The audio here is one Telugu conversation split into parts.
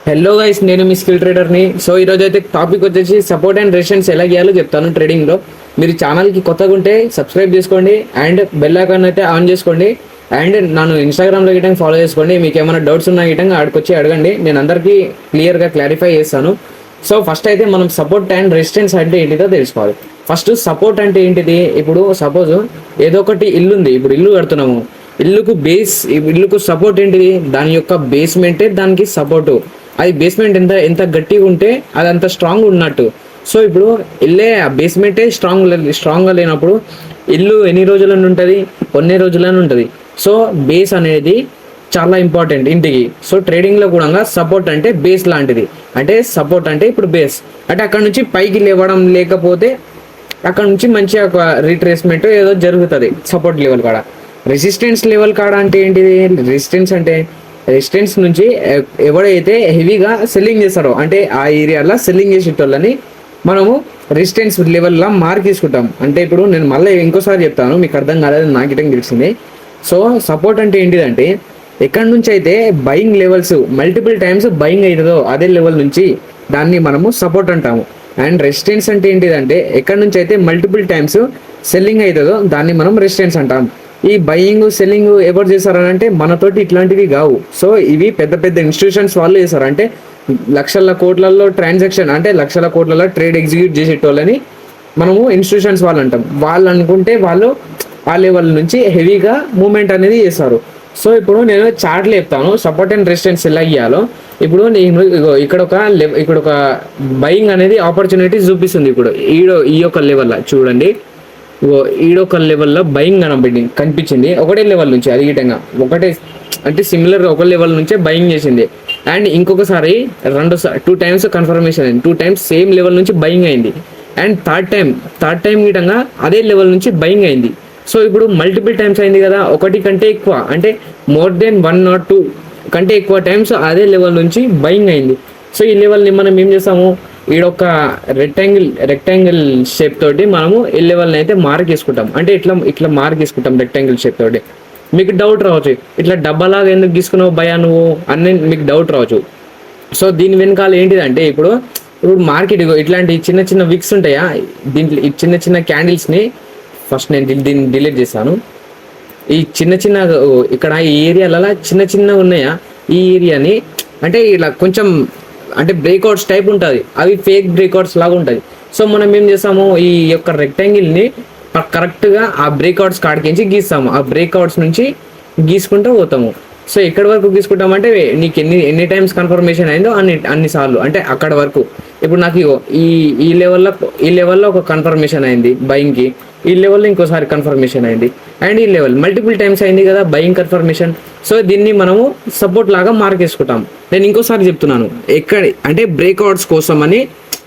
హలో గైస్, నేను మీ స్కిల్ ట్రేడర్ని. సో ఈరోజు అయితే టాపిక్ వచ్చేసి సపోర్ట్ అండ్ రెసిస్టెన్స్ ఎలా గీయాలో చెప్తాను ట్రేడింగ్లో. మీరు ఛానల్కి కొత్తగా ఉంటే సబ్స్క్రైబ్ చేసుకోండి అండ్ బెల్ ఐకాన్ అయితే ఆన్ చేసుకోండి. అండ్ నన్ను ఇన్స్టాగ్రామ్లో గిటంగా ఫాలో చేసుకోండి. మీకు ఏమైనా డౌట్స్ ఉన్నా గిటంగా ఆడికొచ్చి అడగండి, నేను అందరికీ క్లియర్గా క్లారిఫై చేస్తాను. సో ఫస్ట్ అయితే మనం సపోర్ట్ అండ్ రెసిస్టెన్స్ అంటే ఏంటిదో తెలుసుకోవాలి. ఫస్ట్ సపోర్ట్ అంటే ఏంటిది? ఇప్పుడు సపోజ్ ఏదో ఒకటి ఇల్లు ఉంది, ఇప్పుడు ఇల్లు కడుతున్నాము. ఇల్లుకు సపోర్ట్ ఏంటిది? దాని యొక్క బేస్మెంటే దానికి సపోర్టు. అది బేస్మెంట్ ఎంత గట్టిగా ఉంటే అది అంత స్ట్రాంగ్ ఉన్నట్టు. సో ఇప్పుడు ఇల్లే ఆ బేస్మెంటే స్ట్రాంగ్గా లేనప్పుడు ఇల్లు ఎన్ని రోజులని ఉంటుంది? కొన్ని రోజులని ఉంటుంది. సో బేస్ అనేది చాలా ఇంపార్టెంట్ ఇంటికి. సో ట్రేడింగ్లో కూడా సపోర్ట్ అంటే బేస్ లాంటిది. అంటే సపోర్ట్ అంటే ఇప్పుడు బేస్ అంటే అక్కడ నుంచి పైకి లేవడం, లేకపోతే అక్కడ నుంచి మంచిగా ఒక రీట్రేస్మెంట్ ఏదో జరుగుతుంది సపోర్ట్ లెవెల్ కాడ. రెసిస్టెన్స్ లెవెల్ కాడ అంటే ఏంటిది? రెసిస్టెన్స్ నుంచి ఎవడైతే హెవీగా సెల్లింగ్ చేస్తారో, అంటే ఆ ఏరియాలో సెల్లింగ్ చేసేటోళ్ళని మనము రెసిస్టెన్స్ లెవెల్లో మార్క్ తీసుకుంటాం. అంటే ఇప్పుడు నేను మళ్ళీ ఇంకోసారి చెప్తాను, మీకు అర్థం కాలేదు, నాకు ఇటం తెలిసింది. సో సపోర్ట్ అంటే ఏంటిదంటే ఎక్కడి నుంచి అయితే buying levels multiple times buying అవుతుందో అదే లెవెల్ నుంచి దాన్ని మనము సపోర్ట్ అంటాము. అండ్ రెసిస్టెన్స్ అంటే ఏంటిదంటే ఎక్కడి నుంచి అయితే మల్టిపుల్ టైమ్స్ సెల్లింగ్ అవుతుందో దాన్ని మనం రెసిస్టెన్స్ అంటాం. ఈ బయింగ్ సెల్లింగ్ ఎవరు చేశారని అంటే మనతోటి ఇట్లాంటివి కావు. సో ఇవి పెద్ద పెద్ద ఇన్స్టిట్యూషన్స్ వాళ్ళు చేస్తారు. అంటే లక్షల కోట్లలో ట్రాన్సాక్షన్, అంటే లక్షల కోట్లలో ట్రేడ్ ఎగ్జిక్యూట్ చేసేటోళ్ళని మనము ఇన్స్టిట్యూషన్స్ వాళ్ళు అంటాం. వాళ్ళు అనుకుంటే వాళ్ళు ఆ లెవెల్ నుంచి హెవీగా మూమెంట్ అనేది చేస్తారు. సో ఇప్పుడు నేను చార్ట్లు చెప్తాను సపోర్ట్ అండ్ రెసిస్టెన్స్ ఎలా ఇయ్యాలో. ఇప్పుడు నేను ఇక్కడ ఒక బయింగ్ అనేది ఆపర్చునిటీ చూపిస్తుంది. ఇప్పుడు ఈ యొక్క లెవెల్లో చూడండి, ఈడొక లెవెల్లో బయింగ్ కనిపించింది ఒకటే లెవెల్ నుంచి, అది గిటంగా ఒకటే అంటే సిమిలర్గా ఒక లెవెల్ నుంచే బయింగ్ చేసింది. అండ్ ఇంకొకసారి 2 టైమ్స్ కన్ఫర్మేషన్ అయింది, 2 టైమ్స్ సేమ్ లెవెల్ నుంచి బయింగ్ అయింది. అండ్ థర్డ్ టైం గిటంగా అదే లెవెల్ నుంచి బయింగ్ అయింది. సో ఇప్పుడు మల్టిపుల్ టైమ్స్ అయింది కదా, ఒకటి కంటే ఎక్కువ, అంటే మోర్ దెన్ 1 or 2 కంటే ఎక్కువ టైమ్స్ అదే లెవెల్ నుంచి బయింగ్ అయింది. సో ఈ లెవెల్ని మనం ఏం చేస్తాము, ఈడొక రెక్టాంగిల్ షేప్ తోటి మనము ఈ లెవెల్ని అయితే మార్క్ చేసుకుంటాం. అంటే ఇట్లా మార్క్ చేసుకుంటాం రెక్టాంగిల్ షేప్ తోటి. మీకు డౌట్ రావచ్చు, ఇట్లా డబ్బాలాగా ఎందుకు తీసుకున్నావు భయా నువ్వు అని మీకు డౌట్ రావచ్చు. సో దీని వెనకాల ఏంటిదంటే ఇప్పుడు మార్కెట్ ఇట్లాంటి చిన్న చిన్న విక్స్ ఉంటాయా, దీంట్లో ఈ చిన్న చిన్న క్యాండిల్స్ని ఫస్ట్ నేను దీన్ని డిలీట్ చేస్తాను. ఈ చిన్న ఇక్కడ ఈ ఏరియాలలో చిన్న ఉన్నాయా, ఈ ఏరియాని అంటే ఇలా కొంచెం అంటే బ్రేక్అవుట్స్ టైప్ ఉంటుంది, అవి ఫేక్ బ్రేక్అవుట్స్ లాగా ఉంటుంది. సో మనం ఏం చేస్తాము, ఈ యొక్క రెక్టాంగిల్ని కరెక్ట్గా ఆ బ్రేక్అవుట్స్ కాడికించి గీస్తాము. ఆ బ్రేక్అవుట్స్ నుంచి గీసుకుంటూ పోతాము. సో ఎక్కడి వరకు గీసుకుంటామంటే నీకు ఎన్ని టైమ్స్ కన్ఫర్మేషన్ అయిందో అన్నిసార్లు, అంటే అక్కడ వరకు. ఇప్పుడు నాకు ఈ లెవెల్లో ఒక కన్ఫర్మేషన్ అయింది బయింగ్కి, ఈ లెవెల్లో ఇంకోసారి కన్ఫర్మేషన్ అయింది, అండ్ ఈ లెవెల్ మల్టిపుల్ టైమ్స్ అయింది కదా బయింగ్ కన్ఫర్మేషన్. సో దీన్ని మనము సపోర్ట్ లాగా మార్క్ చేసుకుంటాం. నేను ఇంకోసారి చెప్తున్నాను, అంటే బ్రేక్అవుట్స్ కోసం అని,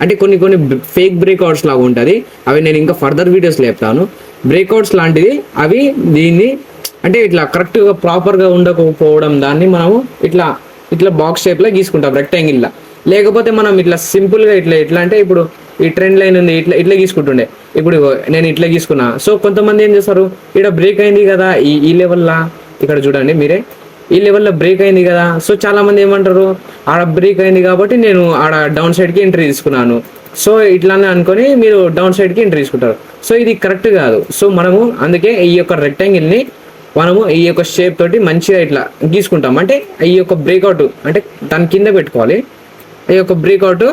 అంటే కొన్ని ఫేక్ బ్రేక్అవుట్స్ లాగా ఉంటుంది, అవి నేను ఇంకా ఫర్దర్ వీడియోస్లో చెప్తాను. బ్రేక్అవుట్స్ లాంటిది అవి, దీన్ని అంటే ఇట్లా కరెక్ట్గా ప్రాపర్గా ఉండకపోవడం దాన్ని మనము ఇట్లా బాక్స్ షేప్లో గీసుకుంటాం రెక్టాంగిల్లా. లేకపోతే మనం ఇట్లా సింపుల్గా ఇట్లా అంటే ఇప్పుడు ఈ ట్రెండ్ లైన్ ఉంది, ఇట్లా గీసుకుంటుండే. ఇప్పుడు నేను ఇట్లా గీసుకున్నా. సో కొంతమంది ఏం చేస్తారు, ఇక్కడ బ్రేక్ అయింది కదా ఈ లెవెల్లా, ఇక్కడ చూడండి మీరే, ఈ లెవెల్లో బ్రేక్ అయింది కదా. సో చాలామంది ఏమంటారు, ఆడ బ్రేక్ అయింది కాబట్టి నేను ఆడ డౌన్ సైడ్కి ఎంట్రీ తీసుకున్నాను. సో ఇట్లానే అనుకొని మీరు డౌన్ సైడ్కి ఎంట్రీ తీసుకుంటారు. సో ఇది కరెక్ట్ కాదు. సో మనము అందుకే ఈ యొక్క రెక్టాంగిల్ని మనము ఈ యొక్క షేప్ తోటి మంచిగా ఇట్లా గీసుకుంటాం. అంటే ఈ యొక్క బ్రేక్అవుట్ అంటే దాని కింద పెట్టుకోవాలి. ఈ యొక్క బ్రేక్అవుట్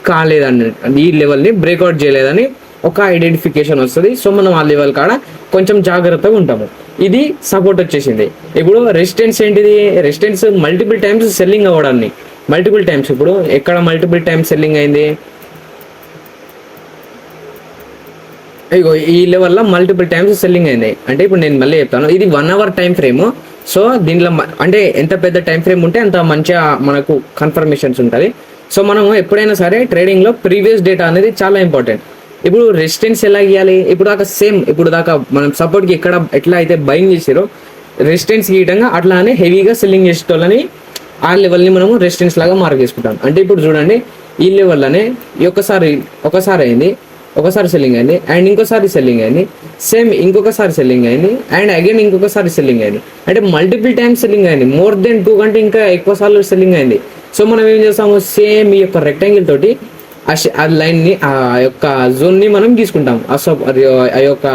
కాలేదని, ఈ లెవెల్ని బ్రేక్అవుట్ చేయలేదని ఒక ఐడెంటిఫికేషన్ వస్తుంది. సో మనం ఆ లెవెల్ కాడ కొంచెం జాగ్రత్తగా ఉంటాము. ఇది సపోర్ట్ వచ్చేసింది. ఇప్పుడు రెసిస్టెన్స్ ఏంటిది? రెసిస్టెన్స్ మల్టిపుల్ టైమ్స్ సెల్లింగ్ అవ్వడాన్ని, మల్టిపుల్ టైమ్స్. ఇప్పుడు ఎక్కడ మల్టిపుల్ టైమ్స్ సెల్లింగ్ అయింది, ఇగో ఈ లెవెల్లో మల్టిపుల్ టైమ్స్ సెల్లింగ్ అయింది. అంటే ఇప్పుడు నేను మళ్ళీ చెప్తాను, ఇది 1 hour టైం ఫ్రేమ్. సో దీంట్లో అంటే ఎంత పెద్ద టైం ఫ్రేమ్ ఉంటే అంత మంచిగా మనకు కన్ఫర్మేషన్స్ ఉంటుంది. సో మనము ఎప్పుడైనా సరే ట్రేడింగ్లో ప్రీవియస్ డేటా అనేది చాలా ఇంపార్టెంట్. ఇప్పుడు రెసిస్టెన్స్ ఎలా గీయాలి? ఇప్పుడు దాకా మనం సపోర్ట్కి ఎట్లా అయితే బయింగ్ చేసారో రెసిస్టెన్స్ గీయటంగా అట్లానే హెవీగా సెల్లింగ్ చేసేటోళ్ళని ఆ లెవెల్ని మనము రెసిస్టెన్స్ లాగా మార్క్ చేసుకుంటాం. అంటే ఇప్పుడు చూడండి, ఈ లెవెల్లోనే ఒకసారి అయింది, ఒకసారి సెల్లింగ్ అయింది, అండ్ ఇంకోసారి సెల్లింగ్ అయింది, సేమ్ ఇంకొకసారి సెల్లింగ్ అయింది, అండ్ అగైన్ ఇంకొకసారి సెల్లింగ్ అయింది. అంటే మల్టిపుల్ టైమ్స్ సెల్లింగ్ అయింది, మోర్ దెన్ 2 కంటే ఇంకా ఎక్కువ సార్లు సెల్లింగ్ అయింది. సో మనం ఏం చేస్తాము, సేమ్ ఈ యొక్క రెక్టాంగిల్ తోటి ఆ లైన్ని ఆ యొక్క జోన్ని మనం గీసుకుంటాం, ఆ యొక్క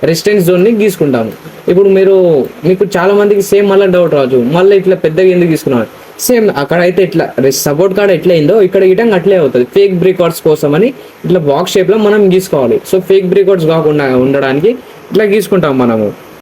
రెసిస్టెన్స్ జోన్ని గీసుకుంటాము. ఇప్పుడు మీకు చాలా మందికి సేమ్ మళ్ళీ డౌట్ రావచ్చు, మళ్ళీ ఇట్లా పెద్దగా ఎందుకు తీసుకున్నాను. సేమ్ అక్కడ అయితే ఇట్లా సపోర్ట్ కార్డ్ ఎట్లా అయిందో ఇక్కడ గిటంగా అట్లే అవుతుంది. ఫేక్ బ్రేక్అవుట్స్ కోసం అని ఇట్లా బాక్స్ షేప్లో మనం గీసుకోవాలి. సో ఫేక్ బ్రేక్అవుట్స్ కాకుండా ఉండడానికి ఇట్లా గీసుకుంటాం మనము.